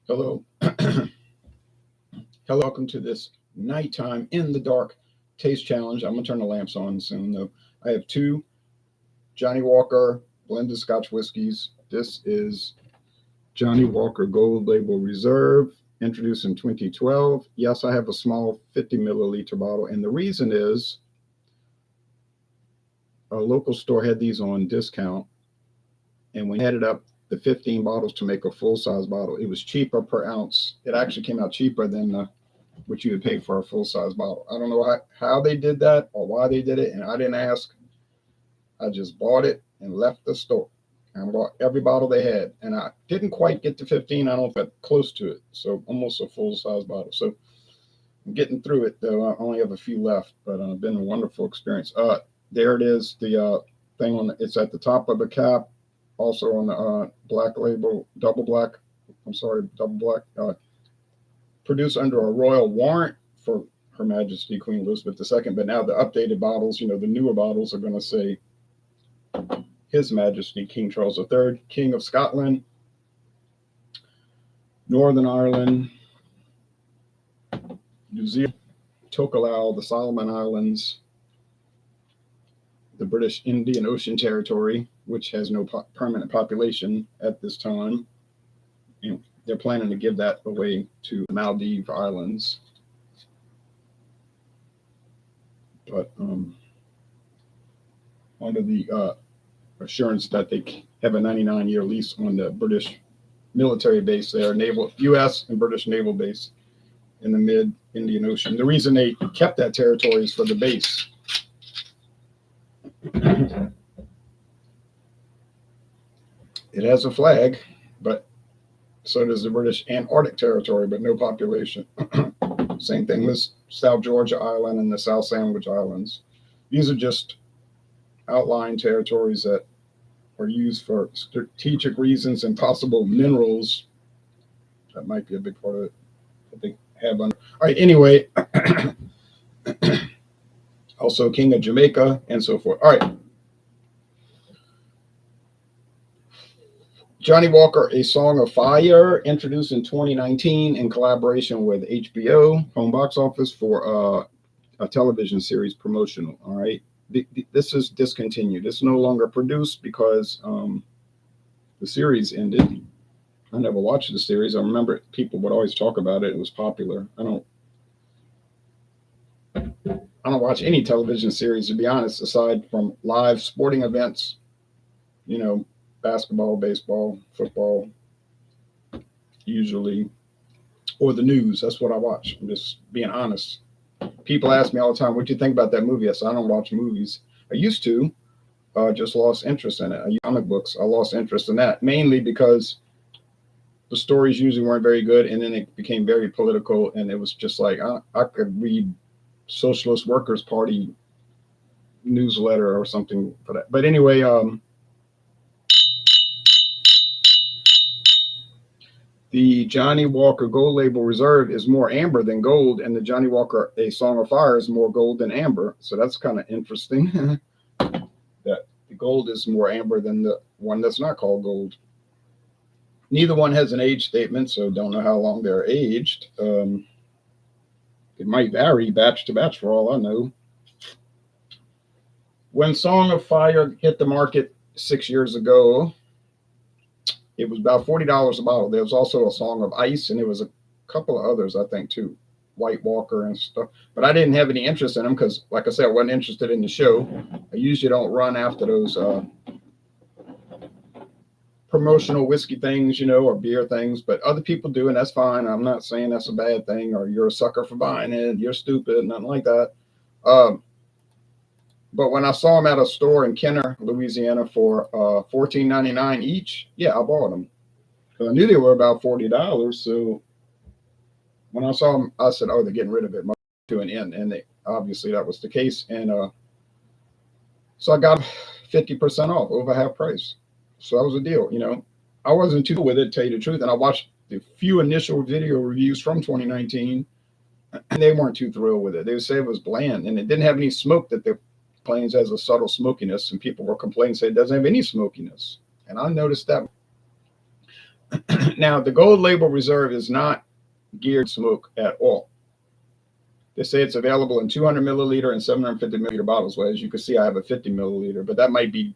Hello. Hello, welcome to this nighttime in the dark taste challenge. I'm gonna turn the lamps on soon though. I have two Johnnie Walker blended Scotch whiskies. This is Johnnie Walker Gold Label Reserve, introduced in 2012. Yes, I have a small 50 milliliter bottle, and the reason is a local store had these on discount, and we added up the 15 bottles to make a full size bottle. It was cheaper per ounce. It actually came out cheaper than what you would pay for a full size bottle. I don't know how they did that or why they did it, and I didn't ask. I just bought it and left the store and bought every bottle they had. And I didn't quite get to 15. I don't know if close to it. So almost a full size bottle. So I'm getting through it though. I only have a few left, but it's been a wonderful experience. There it is. The thing on it's at the top of the cap. Also on the black label, double black. Produced under a royal warrant for Her Majesty Queen Elizabeth II. But now the updated bottles, the newer bottles are going to say His Majesty King Charles III, King of Scotland, Northern Ireland, New Zealand, Tokelau, the Solomon Islands, the British Indian Ocean Territory, which has no permanent population at this time. And they're planning to give that away to the Maldives Islands. But under the assurance that they have a 99-year lease on the British military base there, U.S. and British naval base in the mid-Indian Ocean. The reason they kept that territory is for the base. It has a flag, but so does the British Antarctic Territory, but no population. Same thing with South Georgia Island and the South Sandwich Islands. These are just outlying territories that are used for strategic reasons and possible minerals. That might be a big part of it that they have under. All right, anyway. Also King of Jamaica and so forth. All right. Johnnie Walker, A Song of Fire, introduced in 2019 in collaboration with HBO, home box office, for a television series promotional. All right. This is discontinued. It's no longer produced because the series ended. I never watched the series. I remember people would always talk about it. It was popular. I don't watch any television series, to be honest, aside from live sporting events, basketball, baseball, football, usually, or the news. That's what I watch. I'm just being honest. People ask me all the time, what do you think about that movie? I said, I don't watch movies. I used to, just lost interest in it. Comic books, I lost interest in that, mainly because the stories usually weren't very good, and then it became very political, and it was just like, I could read Socialist Workers Party newsletter or something for that. But anyway, the Johnnie Walker Gold Label Reserve is more amber than gold, and the Johnnie Walker A Song of Fire is more gold than amber. So that's kind of interesting that the gold is more amber than the one that's not called gold. Neither one has an age statement, so don't know how long they're aged. It might vary batch to batch for all I know. When Song of Fire hit the market 6 years ago, it was about $40 a bottle. There was also a Song of Ice, and there was a couple of others, I think, too. White Walker and stuff. But I didn't have any interest in them because, like I said, I wasn't interested in the show. I usually don't run after those promotional whiskey things, or beer things, but other people do, and that's fine. I'm not saying that's a bad thing or you're a sucker for buying it, you're stupid, nothing like that. But when I saw them at a store in Kenner, Louisiana for $14.99 each, yeah, I bought them. Because I knew they were about $40. So when I saw them, I said, oh, they're getting rid of it to an end. And obviously that was the case. And so I got 50% off, over half price. So that was a deal, I wasn't too with it, to tell you the truth. And I watched the few initial video reviews from 2019, and they weren't too thrilled with it. They would say it was bland, and it didn't have any smoke that the claims as a subtle smokiness, and people were complaining, saying it doesn't have any smokiness. And I noticed that. Now, the gold label reserve is not geared to smoke at all. They say it's available in 200 milliliter and 750 milliliter bottles. Well, as you can see, I have a 50 milliliter, but that might be,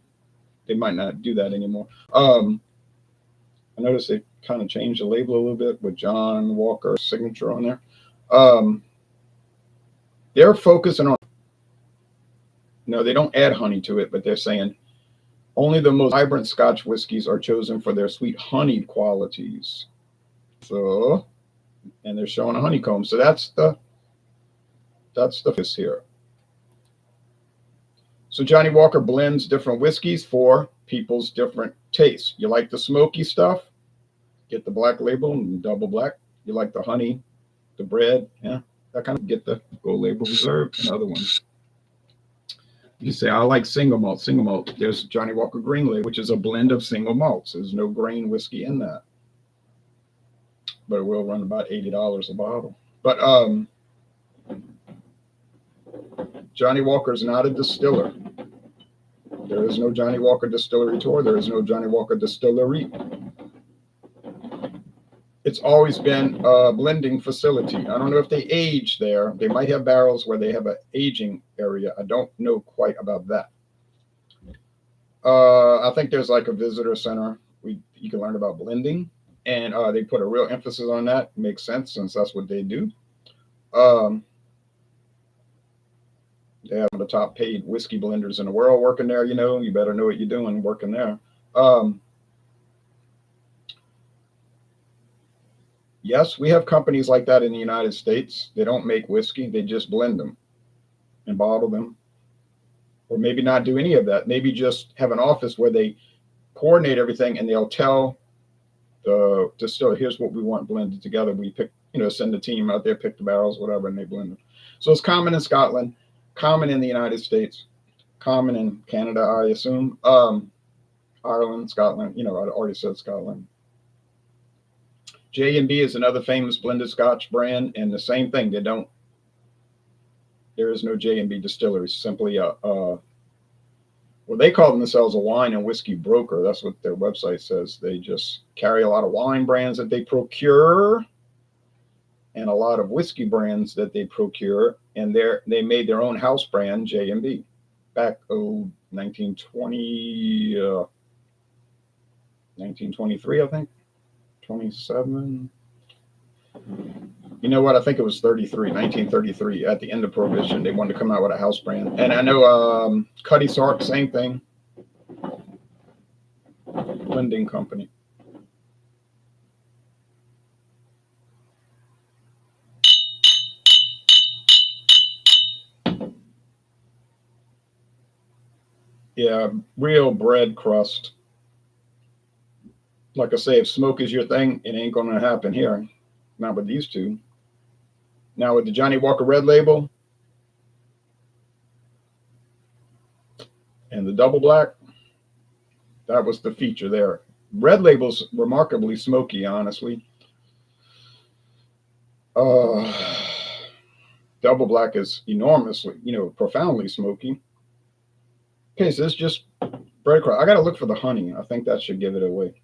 they might not do that anymore. I noticed they kind of changed the label a little bit with John Walker signature on there. They're focusing on, no, they don't add honey to it, but they're saying only the most vibrant Scotch whiskeys are chosen for their sweet honeyed qualities. So, and they're showing a honeycomb. So that's the focus here. So Johnnie Walker blends different whiskeys for people's different tastes. You like the smoky stuff? Get the black label and double black. You like the honey, the bread, yeah, that kind of, get the gold label reserve and other ones. You say, I like single malt. Single malt. There's Johnnie Walker Green Label, which is a blend of single malts. There's no grain whiskey in that, but it will run about $80 a bottle. But Johnnie Walker is not a distiller. There is no Johnnie Walker Distillery Tour. There is no Johnnie Walker Distillery. It's always been a blending facility. I don't know if they age there. They might have barrels where they have an aging area. I don't know quite about that. I think there's like a visitor center. You can learn about blending, and they put a real emphasis on that. Makes sense since that's what they do. They have the top paid whiskey blenders in the world working there. You know, you better know what you're doing working there. Yes, we have companies like that in the United States. They don't make whiskey. They just blend them and bottle them. Or maybe not do any of that. Maybe just have an office where they coordinate everything and they'll tell the distiller, here's what we want blended together. We pick, send the team out there, pick the barrels, whatever, and they blend them. So it's common in Scotland, common in the United States, common in Canada, I assume. Ireland, Scotland, I already said Scotland. J&B is another famous blended Scotch brand, and the same thing. There is no J&B distillery. Simply well, they call themselves a wine and whiskey broker. That's what their website says. They just carry a lot of wine brands that they procure, and a lot of whiskey brands that they procure, and they made their own house brand, J&B, back 1920, 1923, I think. 27. You know what? I think it was 1933, at the end of Prohibition. They wanted to come out with a house brand. And I know Cuddy Sark, same thing. Blending company. Yeah, real bread crust. Like I say, if smoke is your thing, it ain't going to happen here. Not with these two. Now with the Johnnie Walker Red Label and the double black, that was the feature there. Red Label's remarkably smoky, honestly. Double black is enormously, profoundly smoky. Okay, so it's just bread crust. I got to look for the honey. I think that should give it away.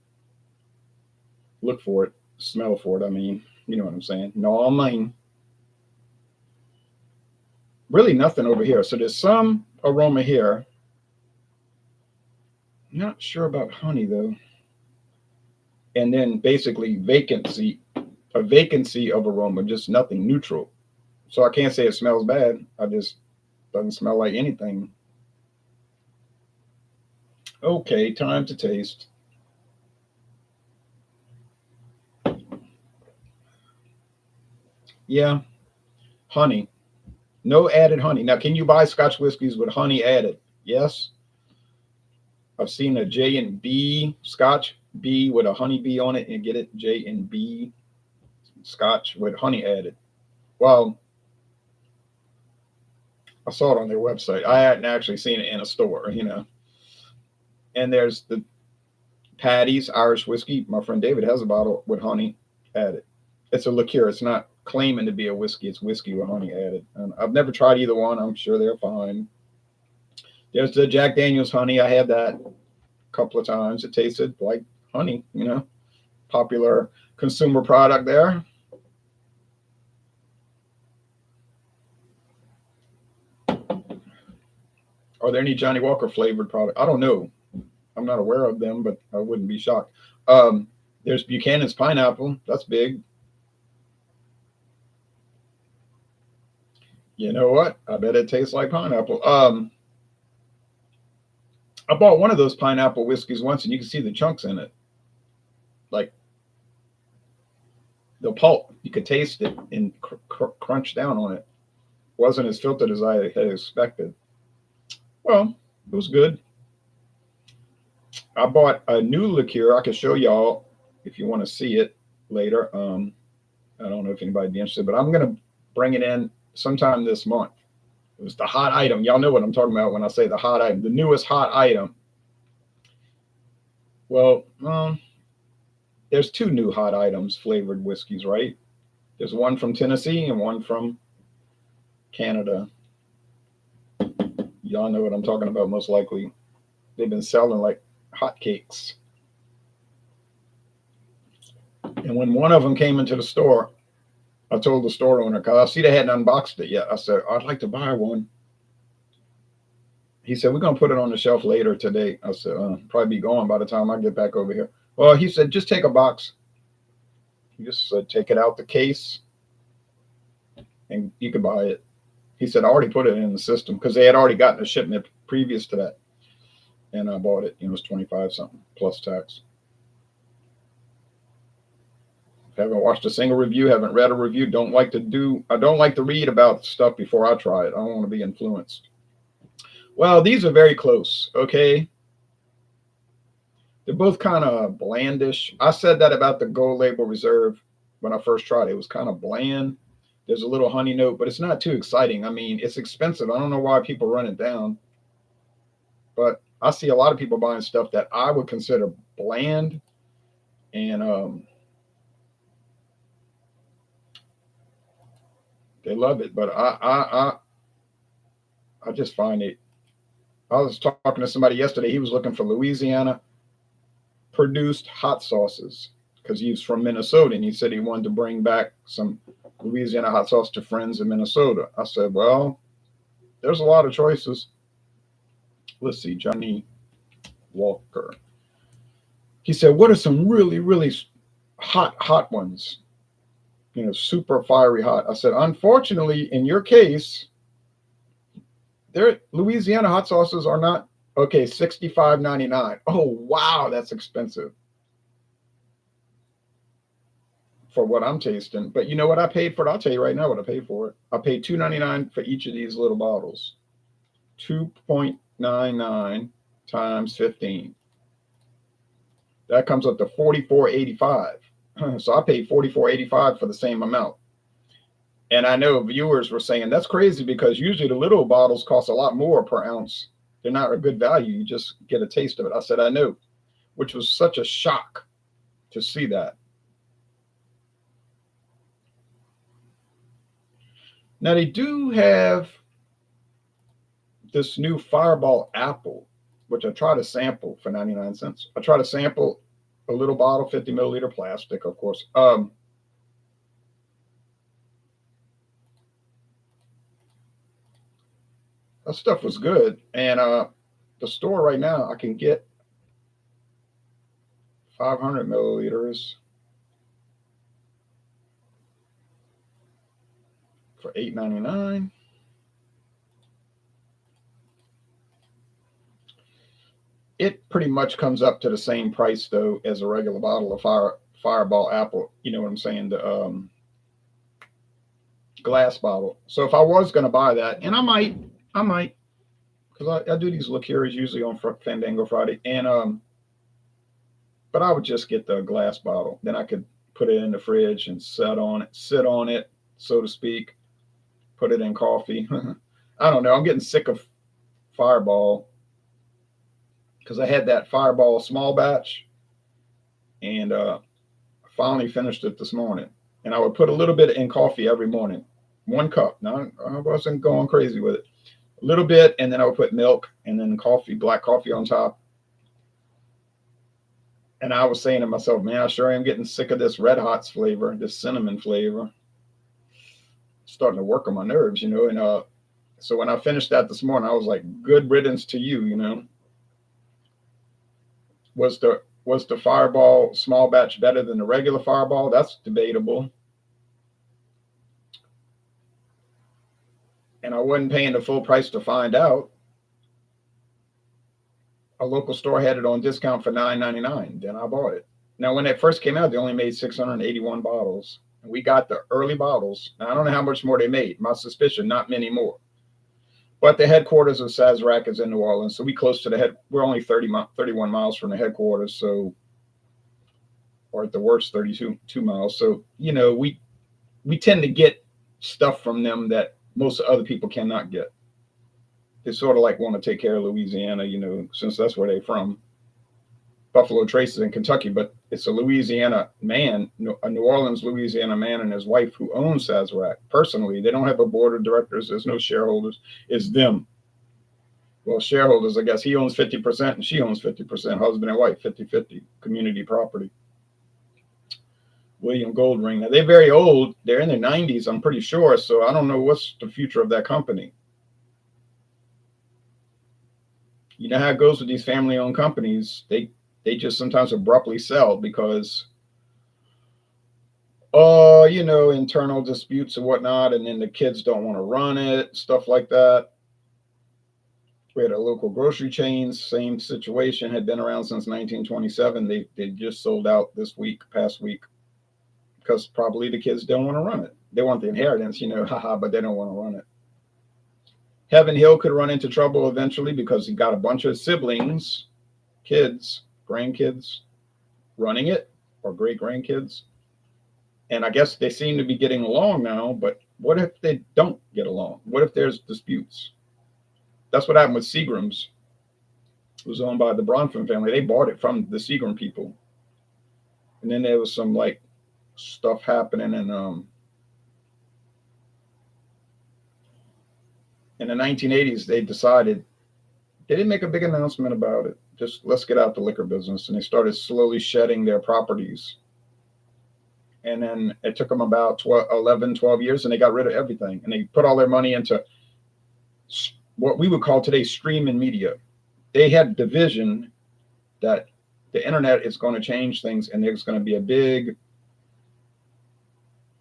Look for it, smell for it. I mean, you know what I'm saying. No, I mean, really nothing over here. So there's some aroma here. Not sure about honey though. And then basically a vacancy of aroma, just nothing, neutral. So I can't say it smells bad. Doesn't smell like anything. Okay, time to taste. Yeah, honey. No added honey. Now, can you buy Scotch whiskeys with honey added? Yes. I've seen a J&B Scotch B with a honey bee on it, and get it, J&B Scotch with honey added. Well, I saw it on their website. I hadn't actually seen it in a store, And there's the Paddy's Irish whiskey. My friend David has a bottle with honey added. It's a liqueur. It's not claiming to be a whiskey. It's whiskey with honey added. And I've never tried either one. I'm sure they're fine. There's the Jack Daniel's honey. I had that a couple of times. It tasted like honey, popular consumer product there. Are there any Johnnie Walker flavored product? I don't know. I'm not aware of them, but I wouldn't be shocked. There's Buchanan's pineapple. That's big. You know what? I bet it tastes like pineapple. I bought one of those pineapple whiskeys once, and you can see the chunks in it, like the pulp. You could taste it and crunch down on it. Wasn't as filtered as I had expected. Well, it was good. I bought a new liqueur. I can show y'all if you want to see it later. I don't know if anybody'd be interested, but I'm going to bring it in sometime this month. It was the hot item. Y'all know what I'm talking about when I say the hot item, the newest hot item. Well, there's two new hot items, flavored whiskeys, right? There's one from Tennessee and one from Canada. Y'all know what I'm talking about, most likely. They've been selling like hotcakes. And when one of them came into the store, I told the store owner, because I see they hadn't unboxed it yet. I said, I'd like to buy one. He said, we're going to put it on the shelf later today. I said, probably be gone by the time I get back over here. Well, he said, just take a box. You just take it out the case and you can buy it. He said, I already put it in the system because they had already gotten a shipment previous to that. And I bought it. It was 25 something plus tax. Haven't watched a single review, haven't read a review, I don't like to read about stuff before I try it. I don't want to be influenced. Well, these are very close, okay? They're both kind of blandish. I said that about the Gold Label Reserve when I first tried it. It was kind of bland. There's a little honey note, but it's not too exciting. I mean, it's expensive. I don't know why people run it down. But I see a lot of people buying stuff that I would consider bland. And they love it, but I just find it. I was talking to somebody yesterday. He was looking for Louisiana produced hot sauces because he's from Minnesota, and he said he wanted to bring back some Louisiana hot sauce to friends in Minnesota. I said, well, there's a lot of choices. Let's see, Johnnie Walker. He said, what are some really, really hot ones? Super fiery hot. I said, unfortunately, in your case, Louisiana hot sauces are not okay. $65.99. Oh wow, that's expensive for what I'm tasting. But you know what I paid for it? I'll tell you right now what I paid for it. I paid $2.99 for each of these little bottles. 2.99 times 15. That comes up to $44.85. So I paid $44.85 for the same amount. And I know viewers were saying that's crazy because usually the little bottles cost a lot more per ounce. They're not a good value. You just get a taste of it. I said, I know, which was such a shock to see that. Now they do have this new Fireball apple, which I try to sample for 99 cents. I try to sample a little bottle, 50 milliliter plastic, of course. That stuff was good. And the store right now, I can get 500 milliliters for $8.99. It pretty much comes up to the same price though as a regular bottle of Fireball apple. You know what I'm saying? The glass bottle. So if I was going to buy that, and I might, because I do these liqueurs usually on Fandango Friday, and but I would just get the glass bottle. Then I could put it in the fridge and sit on it, so to speak. Put it in coffee. I don't know. I'm getting sick of Fireball because I had that Fireball small batch, and I finally finished it this morning. And I would put a little bit in coffee every morning, 1 cup. Now I wasn't going crazy with it. A little bit, and then I would put milk and then coffee, black coffee on top. And I was saying to myself, man, I sure am getting sick of this Red Hots flavor, this cinnamon flavor. Starting to work on my nerves, you know. And so when I finished that this morning, I was like, good riddance to you, you know. Was the Fireball small batch better than the regular Fireball? That's debatable. And I wasn't paying the full price to find out. A local store had it on discount for $9.99. Then I bought it. Now, when it first came out, they only made 681 bottles. And we got the early bottles. Now, I don't know how much more they made. My suspicion, not many more. But the headquarters of Sazerac is in New Orleans, so we close to the head. We're only 31 miles from the headquarters, so, or at the worst, 32 miles. So, you know, we tend to get stuff from them that most other people cannot get. They sort of like want to take care of Louisiana, you know, since that's where they're from. Buffalo Trace is in Kentucky, but it's a Louisiana man, a New Orleans, Louisiana man and his wife who owns Sazerac. Personally, they don't have a board of directors. There's no shareholders. It's them. Well, shareholders, I guess he owns 50% and she owns 50%, husband and wife, 50-50, community property. William Goldring. Now, they're very old. They're in their 90s, I'm pretty sure. So I don't know what's the future of that company. You know how it goes with these family-owned companies. They just sometimes abruptly sell because, you know, internal disputes and whatnot, and then the kids don't want to run it, stuff like that. We had a local grocery chain, same situation, had been around since 1927. They just sold out this week, past week, because probably the kids don't want to run it. They want the inheritance, you know, haha, but they don't want to run it. Heaven Hill could run into trouble eventually because he got a bunch of siblings, kids, grandkids running it, or great grandkids. And I guess they seem to be getting along now, but what if they don't get along? What if there's disputes? That's what happened with Seagram's. It was owned by the Bronfman family. They bought it from the Seagram people. And then there was some like stuff happening in the 1980s. They decided, they didn't make a big announcement about it. Just let's get out the liquor business. And they started slowly shedding their properties. And then it took them about 12 years, and they got rid of everything. And they put all their money into what we would call today streaming media. They had the vision that the internet is going to change things, and there's going to be a big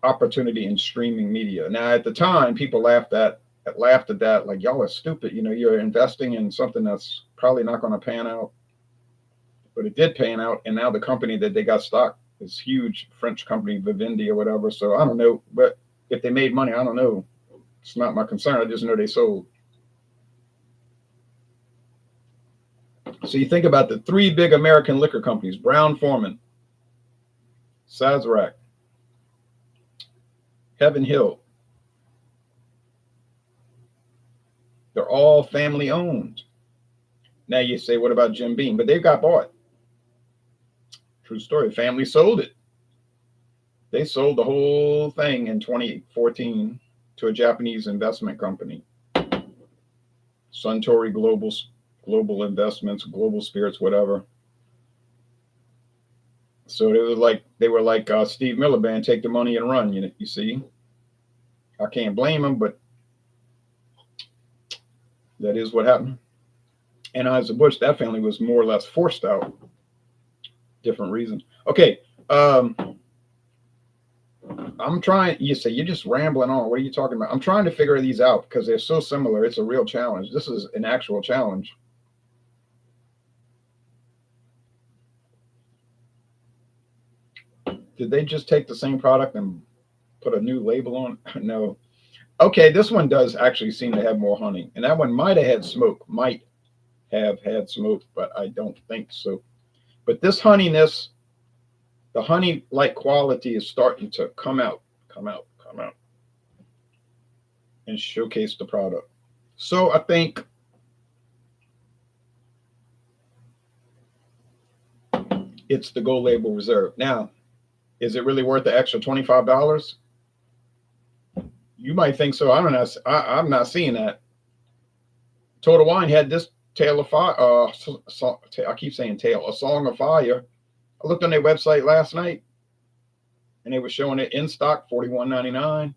opportunity in streaming media. Now, at the time, people laughed at that, like, y'all are stupid. You know, you're investing in something that's probably not going to pan out. But it did pan out, and now the company that they got stock is huge, French company, Vivendi or whatever. So I don't know, but if they made money, I don't know. It's not my concern. I just know they sold. So you think about the three big American liquor companies: Brown-Forman, Sazerac, Heaven Hill. They're all family owned. Now you say, what about Jim Beam? But they got bought. True story. Family sold it. They sold the whole thing in 2014 to a Japanese investment company, Suntory Global Investments, Global Spirits, whatever. So they were like Steve Miller Band, take the money and run. You see, I can't blame them, but that is what happened. And Anheuser-Busch, that family was more or less forced out. Different reasons. Okay. I'm trying, you say you're just rambling on. What are you talking about? I'm trying to figure these out because they're so similar. It's a real challenge. This is an actual challenge. Did they just take the same product and put a new label on? No. Okay, this one does actually seem to have more honey. And that one might have had smoke, but I don't think so. But this honeyness, the honey-like quality is starting to come out, and showcase the product. So I think it's the Gold Label Reserve. Now, is it really worth the extra $25? You might think so. I don't know. I'm not seeing that. Total Wine had this Tale of Fire. I keep saying Tale, A Song of Fire, I looked on their website last night, and they were showing it in stock, $41.99.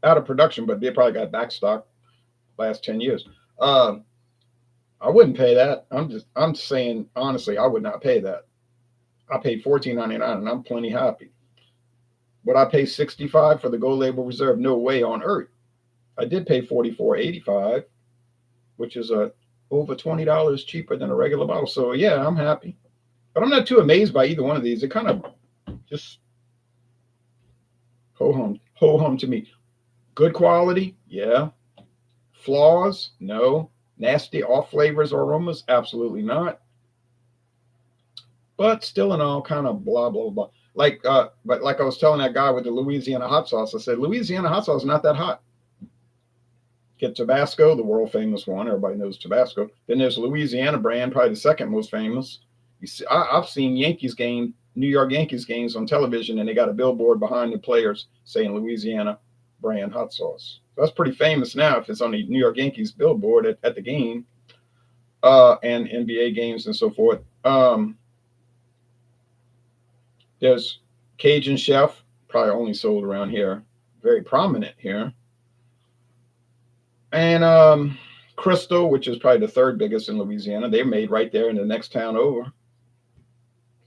Out of production, but they probably got back stock last 10 years. I wouldn't pay that. I'm saying honestly, I would not pay that. I paid $14.99 and I'm plenty happy. Would I pay $65 for the Gold Label Reserve? No way on earth. I did pay $44.85, which is over $20 cheaper than a regular bottle. So yeah, I'm happy. But I'm not too amazed by either one of these. It kind of just ho hum to me. Good quality, yeah. Flaws, no. Nasty off flavors or aromas, absolutely not. But still in all, kind of blah blah blah. But like I was telling that guy with the Louisiana hot sauce, I said Louisiana hot sauce is not that hot. Get Tabasco, the world famous one. Everybody knows Tabasco. Then there's Louisiana brand, probably the second most famous. You see, I've seen New York Yankees games on television, and they got a billboard behind the players saying Louisiana brand hot sauce. So that's pretty famous now if it's on the New York Yankees billboard at the game, and NBA games and so forth. There's Cajun Chef, probably only sold around here, very prominent here. And Crystal, which is probably the third biggest in Louisiana. They're made right there in the next town over.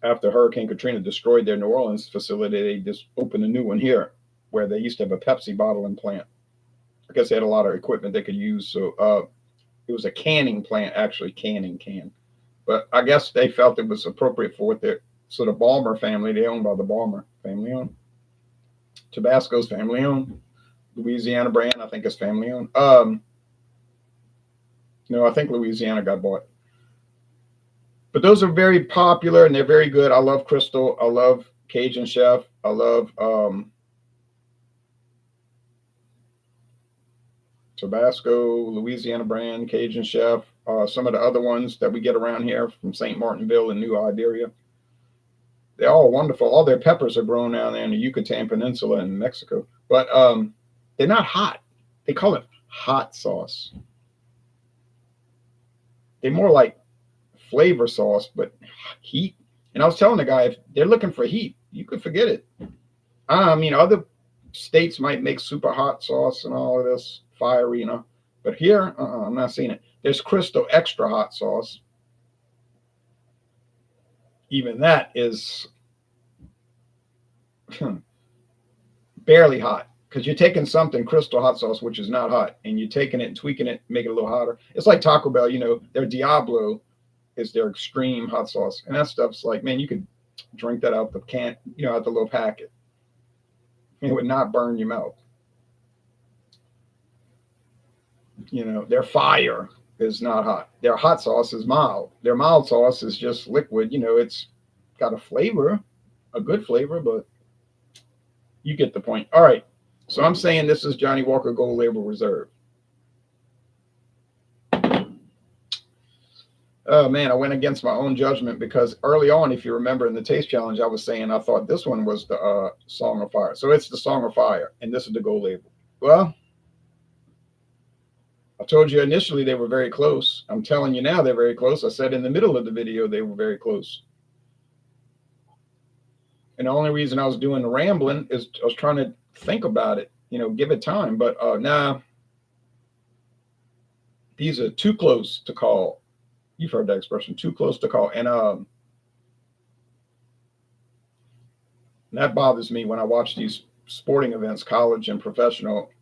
After Hurricane Katrina destroyed their New Orleans facility, they just opened a new one here where they used to have a Pepsi bottling plant. I guess they had a lot of equipment they could use. So it was a canning plant, actually, can. But I guess they felt it was appropriate for what they're. So the Balmer family, they owned by the Balmer family owned. Tabasco's family owned. Louisiana brand, I think, is family owned. No, I think Louisiana got bought. But those are very popular and they're very good. I love Crystal. I love Cajun Chef. I love Tabasco, Louisiana brand, Cajun Chef. Some of the other ones that we get around here from St. Martinville and New Iberia. They're all wonderful. All their peppers are grown down there in the Yucatan Peninsula in Mexico. But they're not hot. They call it hot sauce. They're more like flavor sauce, but heat. And I was telling the guy, if they're looking for heat, you could forget it. I mean, other states might make super hot sauce and all of this fiery, But here, I'm not seeing it. There's Crystal Extra Hot Sauce. Even that is barely hot because you're taking something Crystal Hot Sauce, which is not hot, and you're taking it and tweaking it, make it a little hotter. It's like Taco Bell, their Diablo is their extreme hot sauce, and that stuff's like, man, you could drink that out the can, out the little packet. It would not burn your mouth. Their fire is not hot. Their hot sauce is mild. Their mild sauce is just liquid. It's got a flavor, a good flavor, but you get the point. All right. So I'm saying this is Johnnie Walker Gold Label Reserve. Oh, man, I went against my own judgment because early on, if you remember in the Taste Challenge, I was saying I thought this one was the Song of Fire. So it's the Song of Fire, and this is the Gold Label. Well, I told you initially they were very close. I'm telling you now they're very close. I said in the middle of the video they were very close. And the only reason I was doing the rambling is I was trying to think about it, give it time. But nah, these are too close to call. You've heard that expression, too close to call. And that bothers me when I watch these sporting events, college and professional.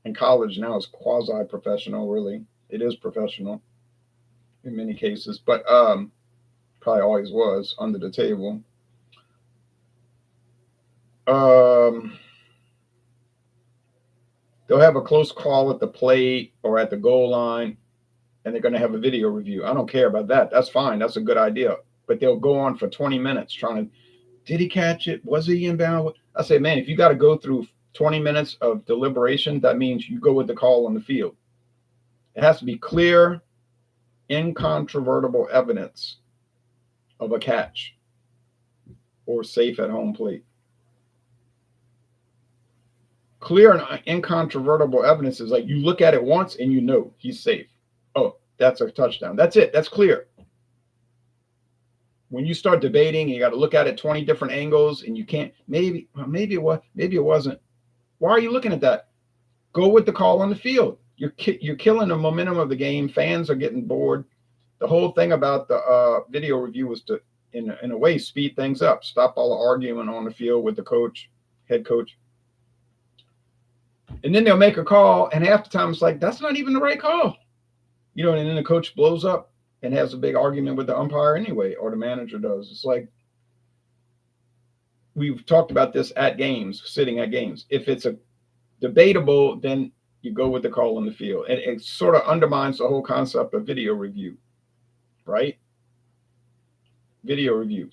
And college now is quasi-professional, really. It is professional in many cases, but probably always was under the table. They'll have a close call at the plate or at the goal line, and they're going to have a video review. I don't care about that. That's fine. That's a good idea. But they'll go on for 20 minutes trying to, did he catch it? Was he inbound? I say, man, if you got to go through 20 minutes of deliberation, that means you go with the call on the field. It has to be clear, incontrovertible evidence of a catch or safe at home plate. Clear and incontrovertible evidence is like you look at it once and he's safe. Oh, that's a touchdown. That's it. That's clear. When you start debating, you got to look at it 20 different angles, and you can't. Maybe it wasn't. Why are you looking at that? Go with the call on the field. You're killing the momentum of the game. Fans are getting bored. The whole thing about the video review was to, in a way, speed things up. Stop all the arguing on the field with the coach, head coach. And then they'll make a call, and half the time it's like, that's not even the right call. You know, and then the coach blows up and has a big argument with the umpire anyway, or the manager does. It's like, we've talked about this at games, sitting at games. If it's a debatable, then you go with the call on the field. And it sort of undermines the whole concept of video review, right? Video review.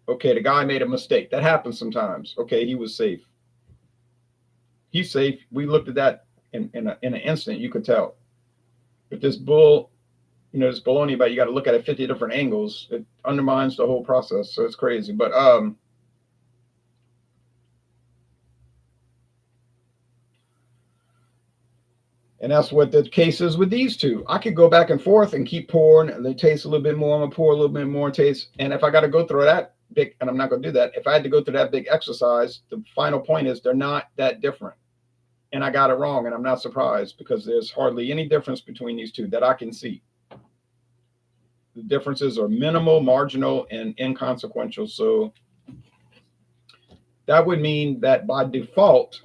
Okay, the guy made a mistake. That happens sometimes. Okay, he was safe. He's safe. We looked at that in an instant. You could tell. But this bull, this baloney about you got to look at it 50 different angles. It undermines the whole process. So it's crazy. But and that's what the case is with these two. I could go back and forth and keep pouring, and they taste a little bit more. I'm gonna pour a little bit more taste. And if I got to go through that big, and I'm not gonna do that. If I had to go through that big exercise, the final point is they're not that different. And I got it wrong, and I'm not surprised, because there's hardly any difference between these two that I can see. The differences are minimal, marginal, and inconsequential. So that would mean that by default,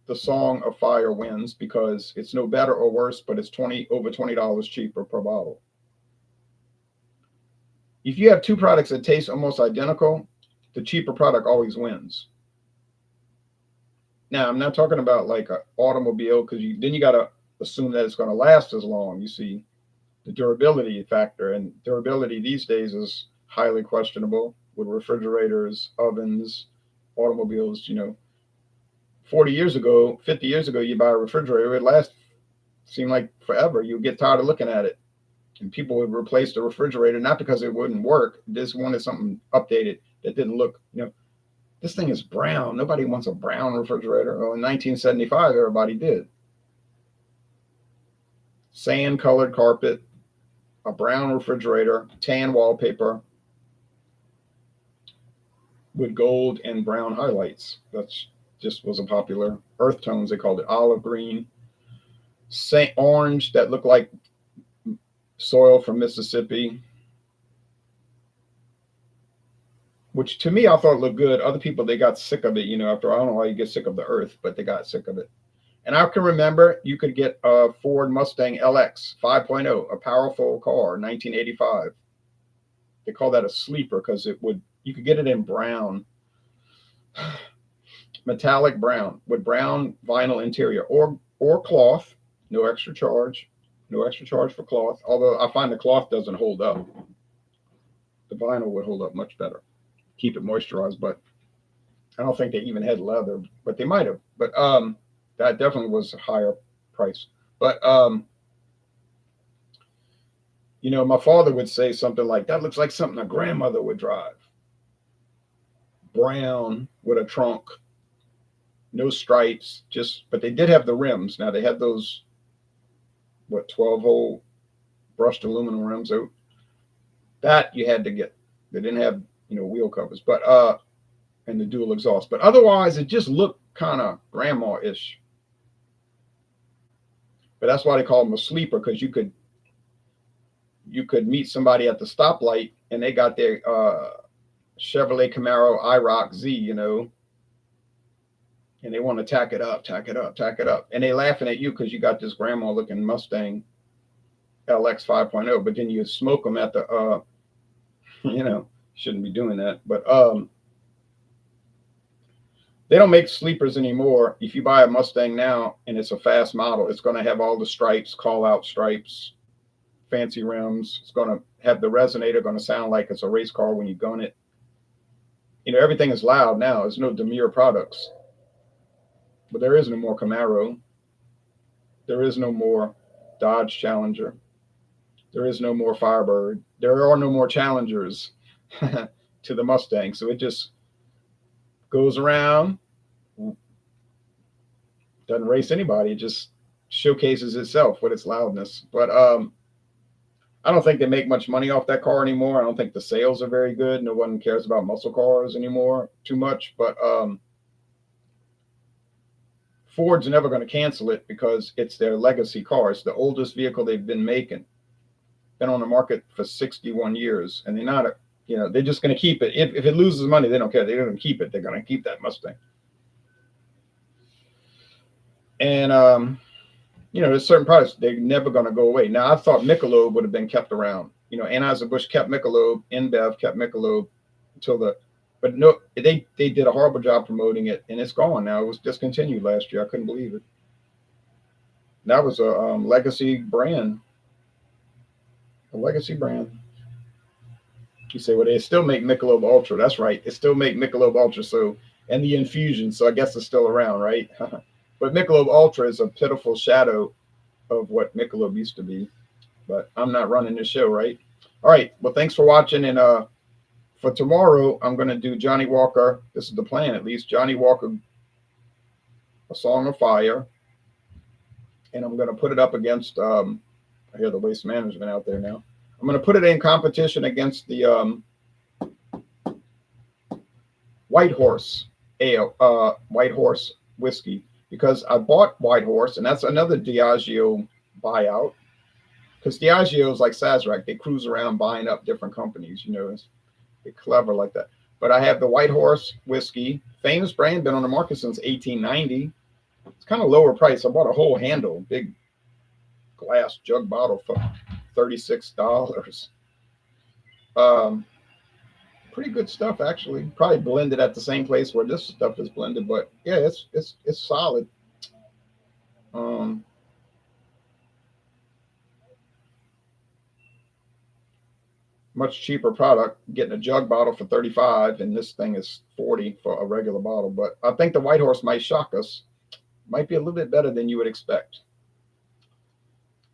the Song of Fire wins, because it's no better or worse, but it's over $20 cheaper per bottle. If you have two products that taste almost identical, the cheaper product always wins. Now, I'm not talking about like an automobile, because then you got to assume that it's going to last as long. You see the durability factor, and durability these days is highly questionable with refrigerators, ovens, automobiles. 40 years ago, 50 years ago, you buy a refrigerator, it seemed like forever. You get tired of looking at it. And people would replace the refrigerator, not because it wouldn't work. They just wanted something updated that didn't look, this thing is brown. Nobody wants a brown refrigerator. Well, in 1975, everybody did. Sand colored carpet, a brown refrigerator, tan wallpaper with gold and brown highlights. That's just was a popular earth tones. They called it olive green, orange that looked like soil from Mississippi, which to me I thought looked good. Other people, they got sick of it. After, I don't know why you get sick of the earth, but they got sick of it. And I can remember you could get a Ford Mustang LX 5.0, a powerful car, 1985. They call that a sleeper because you could get it in brown. Metallic brown with brown vinyl interior or cloth. No extra charge for cloth, although I find the cloth doesn't hold up. The vinyl would hold up much better, keep it moisturized. But I don't think they even had leather, but they might have. But that definitely was a higher price. But my father would say something like, that looks like something a grandmother would drive. Brown with a trunk, no stripes, but they did have the rims. Now they had those 12-hole brushed aluminum rims out. That you had to get. They didn't have wheel covers, but and the dual exhaust. But otherwise, it just looked kind of grandma-ish. But that's why they call them a sleeper, because you could meet somebody at the stoplight and they got their Chevrolet Camaro IROC Z, and they want to tack it up, and they laughing at you because you got this grandma-looking Mustang LX 5.0, but then you smoke them at the, shouldn't be doing that, but they don't make sleepers anymore. If you buy a Mustang now and it's a fast model, it's going to have all the stripes, call-out stripes, fancy rims. It's going to have the resonator going to sound like it's a race car when you gun it. Everything is loud now. There's no demure products. But there is no more Camaro. There is no more Dodge Challenger. There is no more Firebird. There are no more Challengers to the Mustang. So it just goes around, doesn't race anybody. It just showcases itself with its loudness. But I don't think they make much money off that car anymore. I don't think the sales are very good. No one cares about muscle cars anymore too much. But Ford's never going to cancel it because it's their legacy car. It's the oldest vehicle they've been making. Been on the market for 61 years, and they're not, they're just going to keep it. If it loses money, they don't care. They're going to keep it. They're going to keep that Mustang. And there's certain products they're never going to go away. Now, I thought Michelob would have been kept around. Anheuser-Busch kept Michelob, InBev kept Michelob but no, they did a horrible job promoting it, and it's gone now. It was discontinued last year. I couldn't believe it. That was a legacy brand. A legacy brand. You say, well, they still make Michelob Ultra. That's right. They still make Michelob Ultra. So, and the infusion. So I guess it's still around, right? But Michelob Ultra is a pitiful shadow of what Michelob used to be. But I'm not running this show, right? All right. Well, thanks for watching. And for tomorrow, I'm going to do Johnnie Walker. This is the plan, at least. Johnnie Walker, A Song of Fire. And I'm going to put it up against, I hear the Waste Management out there now. I'm going to put it in competition against the White Horse Ale, White Horse whiskey, because I bought White Horse, and that's another Diageo buyout. Because Diageo is like Sazerac; they cruise around buying up different companies. They're clever like that. But I have the White Horse whiskey, famous brand, been on the market since 1890. It's kind of lower price. I bought a whole handle, big glass jug bottle for $36. Pretty good stuff, actually. Probably blended at the same place where this stuff is blended, but yeah, it's solid. Much cheaper product, getting a jug bottle for 35, and this thing is 40 for a regular bottle. But I think the White Horse might shock us. Might be a little bit better than you would expect.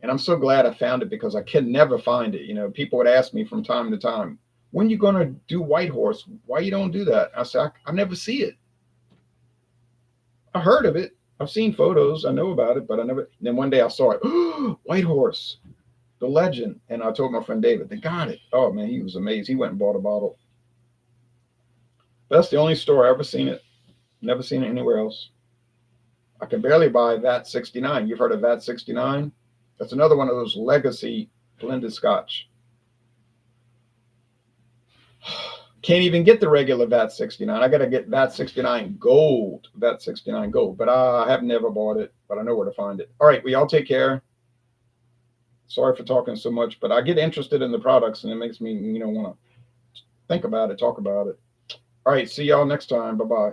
And I'm so glad I found it, because I can never find it. People would ask me from time to time, when you going to do White Horse? Why you don't do that? I said, I never see it. I heard of it. I've seen photos. I know about it, but I never. And then one day I saw it. Oh, White Horse, the legend. And I told my friend David, they got it. Oh, man, he was amazed. He went and bought a bottle. But that's the only store I've ever seen it. Never seen it anywhere else. I can barely buy VAT 69. You've heard of VAT 69? That's another one of those legacy blended Scotch. Can't even get the regular VAT 69. I got to get VAT 69 Gold. VAT 69 Gold. But I have never bought it, but I know where to find it. All right, well, y'all take care. Sorry for talking so much, but I get interested in the products, and it makes me, want to think about it, talk about it. All right, see y'all next time. Bye-bye.